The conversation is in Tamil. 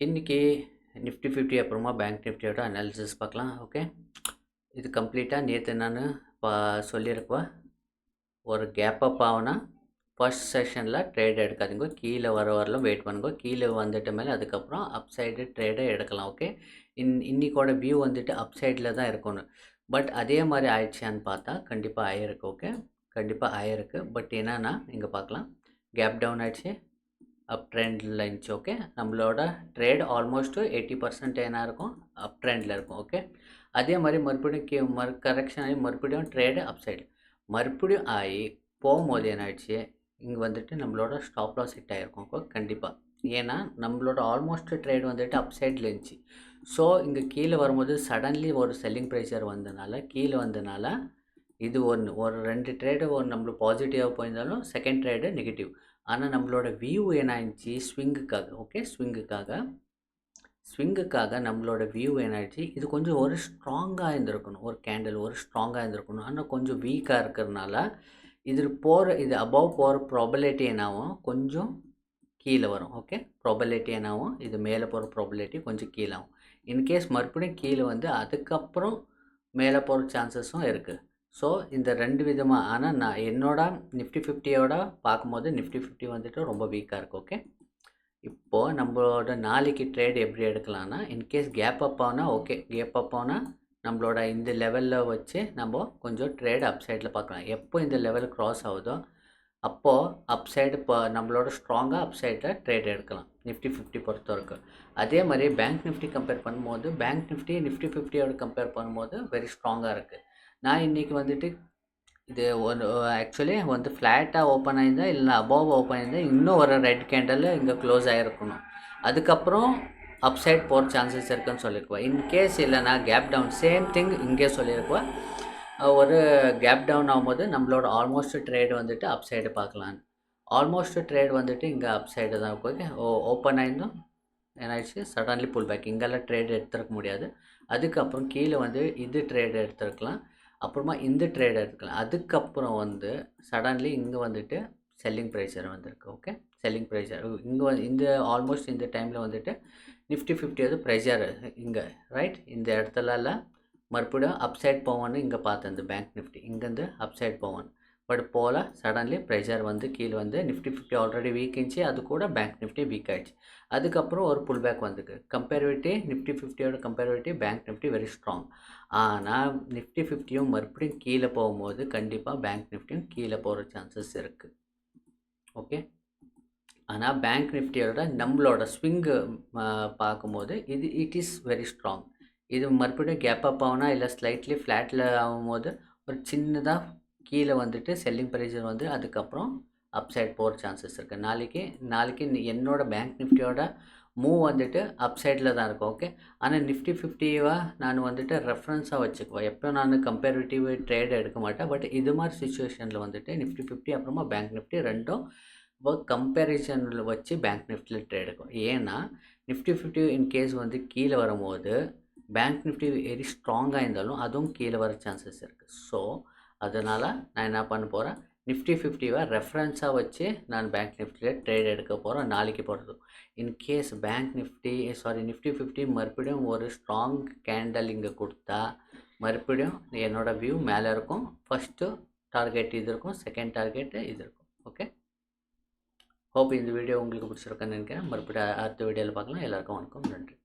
இன்றைக்கி நிஃப்டி 50 அப்புறமா பேங்க் நிஃப்டியோட அனாலிசிஸ் பார்க்கலாம். ஓகே, இது கம்ப்ளீட்டாக நேற்று நான் சொல்லியிருப்பேன். ஒரு கேப் அப் ஆகுனா ஃபர்ஸ்ட் செஷனில் ட்ரேட் எடுக்காதீங்க, கீழே வரலாம் வெயிட் பண்ணுங்க. கீழே வந்துட்டு மேலே அதுக்கப்புறம் அப் சைடு ட்ரேடை எடுக்கலாம். ஓகே, இன்றைக்கோட வியூ வந்துட்டு அப் சைடில் தான் இருக்கணும். பட் அதே மாதிரி ஆயிடுச்சான்னு பார்த்தா கண்டிப்பாக ஆயிருக்கு. ஓகே, கண்டிப்பாக ஆயிருக்கு. பட் என்னன்னா இங்கே பார்க்கலாம், கேப் டவுன் ஆயிடுச்சு, அப் ட்ரெண்டில் இருந்துச்சு. ஓகே, நம்மளோட ட்ரேட் ஆல்மோஸ்ட்டு 80% என்ன இருக்கும், அப் ட்ரெண்டில் இருக்கும். ஓகே, அதே மாதிரி மறுபடியும் கரெக்ஷன் ஆகி மறுபடியும் ட்ரேடு அப் சைடு மறுபடியும் ஆகி போகும்போது என்ன ஆயிடுச்சு, இங்கே வந்துட்டு நம்மளோட ஸ்டாப் லாஸ் ஹிட் ஆகிருக்கும். ஓகே, கண்டிப்பாக. ஏன்னா நம்மளோட ஆல்மோஸ்ட் ட்ரேட் வந்துட்டு அப் சைடில் இருந்துச்சு. ஸோ இங்கே கீழே வரும்போது சடன்லி ஒரு செல்லிங் ப்ரெஷர் வந்ததுனால கீழே வந்ததுனால இது ஒரு 2 ட்ரேடு நம்மளுக்கு பாசிட்டிவாக போயிருந்தாலும் செகண்ட் ட்ரேடு நெகட்டிவ். ஆனால் நம்மளோட வியூ என்ன ஆயிடுச்சு, ஸ்விங்குக்காக. ஓகே, ஸ்விங்குக்காக நம்மளோட வியூ என்ன ஆயிடுச்சு, இது கொஞ்சம் ஒரு ஸ்ட்ராங்காக இருந்திருக்கணும், ஒரு கேண்டில் ஒரு ஸ்ட்ராங்காக இருந்திருக்கணும். ஆனால் கொஞ்சம் வீக்காக இருக்கிறதுனால இது அபவ் போகிற ப்ராபபிலிட்டி என்னாகும், கொஞ்சம் கீழே வரும். ஓகே, ப்ராபபிலிட்டி என்னாகும், இது மேலே போகிற ப்ராபபிலிட்டி கொஞ்சம் கீழே ஆகும். இன்கேஸ் மறுபடியும் கீழே வந்து அதுக்கப்புறம் மேலே போகிற சான்சஸும் இருக்குது. ஸோ இந்த 2 விதமாக. ஆனால் நான் என்னோட நிஃப்டி 50யோட பார்க்கும்போது நிஃப்டி 50 வந்துட்டு ரொம்ப வீக்காக இருக்குது. ஓகே, இப்போது நம்மளோட நாளைக்கு ட்ரேட் எப்படி எடுக்கலாம்னா, இன்கேஸ் கேப் அப் ஆனால் ஓகே, கேப் அப் ஆனால் நம்மளோட இந்த லெவலில் வச்சு நம்ம கொஞ்சம் ட்ரேட் அப் சைடில் பார்க்கலாம். எப்போ இந்த லெவல் க்ராஸ் ஆகுதோ அப்போது அப் சைடு இப்போ நம்மளோட ஸ்ட்ராங்காக அப் சைடில் ட்ரேட் எடுக்கலாம் நிஃப்டி 50 பொறுத்த வரைக்கும். அதே மாதிரி பேங்க் நிஃப்டி கம்பேர் பண்ணும்போது பேங்க் நிஃப்டி 50யோட கம்பேர் பண்ணும்போது வெரி ஸ்ட்ராங்காக இருக்குது. நான் இன்றைக்கி வந்துட்டு இது ஆக்சுவலி வந்து ஃப்ளாட்டாக ஓப்பன் ஆகியிருந்தால் இல்லை அபவ் ஓப்பன் ஆகியிருந்தால் இன்னும் ஒரு ரெட் கேண்டல் இங்கே க்ளோஸ் ஆகிருக்கணும். அதுக்கப்புறம் அப் சைட் போகிற சான்சஸ் இருக்குன்னு சொல்லியிருக்குவேன். இன்கேஸ் இல்லைனா கேப் டவுன் சேம் திங் இங்கே சொல்லியிருக்குவேன். ஒரு கேப் டவுன் ஆகும்போது நம்மளோட ஆல்மோஸ்ட் ட்ரேட் வந்துட்டு அப் சைடு பார்க்கலான்னு. ஆல்மோஸ்ட் ட்ரேட் வந்துட்டு இங்கே அப் சைடு தான் இருக்கும். ஓப்பன் ஆகிருந்தோம் என்னாச்சு, சடன்லி புல் பேக். இங்கெல்லாம் ட்ரேட் எடுத்துருக்க முடியாது. அதுக்கப்புறம் கீழே வந்து இது ட்ரேட் எடுத்துருக்கலாம், அப்புறமா இந்த ட்ரேட் எடுத்துக்கலாம். அதுக்கப்புறம் வந்து சடன்லி இங்கே வந்துட்டு செல்லிங் ப்ரைஸர் வந்திருக்கு. ஓகே, செல்லிங் ப்ரைஸர் இங்கே இந்த ஆல்மோஸ்ட் இந்த டைமில் வந்துட்டு நிஃப்டி 50 வந்து ப்ரைஸர் இங்கே ரைட் இந்த இடத்துலலாம் மறுபடியும் அப் சைட் போவான்னு இங்கே பார்த்தேன். இந்த பேங்க் நிஃப்டி இங்கேருந்து அப் சைட் போவான். பட் போல் சடன்லி ப்ரெஷர் வந்து கீழே வந்து நிஃப்டி 50 ஆல்ரெடி வீக் இருந்துச்சு, அது கூட பேங்க் நிஃப்டி வீக் ஆகிடுச்சு. அதுக்கப்புறம் ஒரு புல் பேக் வந்துருக்கு. கம்பேரிவிட்டி நிஃப்டி 50யோட comparatively bank Nifty very strong. ஆனால் நிஃப்டி 50யும் மறுபடியும் கீழே போகும்போது கண்டிப்பாக பேங்க் நிஃப்டியும் கீழே போகிற சான்சஸ் இருக்குது. ஓகே, ஆனால் பேங்க் நிஃப்டியோட நம்மளோட ஸ்விங்கு பார்க்கும்போது இட் இஸ் வெரி ஸ்ட்ராங். இது மறுபடியும் கேப் அப் ஆகுனா இல்லை ஸ்லைட்லி ஃப்ளாட்டில் ஆகும்போது ஒரு சின்னதாக கீழே வந்துட்டு செல்லிங் ப்ரைஸர் வந்து அதுக்கப்புறம் அப் சைட் போகிற சான்சஸ் இருக்குது. நாளைக்கு என்னோட பேங்க் நிஃப்டியோட மூவ் வந்துட்டு அப் சைடில் தான் இருக்கும். ஓகே, ஆனால் நிஃப்டி 50 நான் வந்துட்டு ரெஃபரன்ஸாக வச்சுக்குவேன். எப்போ நான் கம்பேரிட்டிவ் ட்ரேட் எடுக்க மாட்டேன். பட் இது மாதிரி சுச்சுவேஷனில் வந்துட்டு நிஃப்டி 50 அப்புறமா பேங்க் நிஃப்டி ரெண்டும் கம்பேரிசனில் வச்சு பேங்க் நிஃப்டியில் ட்ரேட் எடுக்கும். ஏன்னா நிஃப்டி 50 இன்கேஸ் வந்து கீழே வரும்போது பேங்க் நிஃப்டி வெரி ஸ்ட்ராங்காக இருந்தாலும் அதுவும் கீழே வர சான்சஸ் இருக்குது. ஸோ அதனால் நான் என்ன பண்ண போகிறேன், நிஃப்டி 50 ரெஃபரன்ஸாக வச்சு நான் பேங்க் நிஃப்டியில் ட்ரேட் எடுக்க போகிறேன் நாளைக்கு போகிறது. இன்கேஸ் நிஃப்டி 50 மறுபடியும் ஒரு ஸ்ட்ராங் கேண்டல் இங்கே கொடுத்தா மறுபடியும் என்னோடய வியூ மேலே இருக்கும். ஃபஸ்ட்டு டார்கெட் இது இருக்கும், செகண்ட் டார்கெட்டு இது இருக்கும். ஓகே, ஹோப் இந்த வீடியோ உங்களுக்கு பிடிச்சிருக்குன்னு நினைக்கிறேன். மறுபடியும் அடுத்த வீடியோவில் பார்க்கலாம். எல்லாருக்கும் வணக்கம், நன்றி.